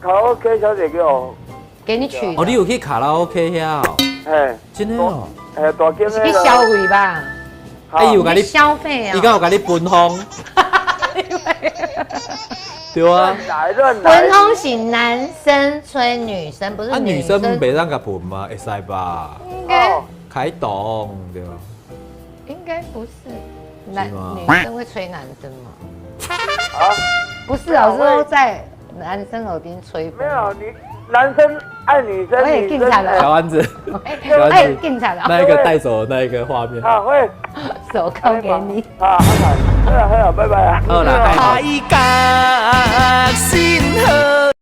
卡拉 OK 小姐给我，给你取的。哦，你有去卡拉 OK 遐哦？嘿，真的哦？大间去消费吧，哎，有给你消费啊？伊敢有给你分封？对啊。乱来，分通型男生吹女生，不是女生袂让甲分吗？会使吧？应该开动对吧？应该不是，女生会吹男生吗？啊，不是，老师都在男生耳边吹风。没有你男生爱女生，我也进场了小丸子，小哎，丸子，进场了，那一个带手的那一个画面。啊会手铐给你。啊，好，拜拜啊。好啦，海角心河。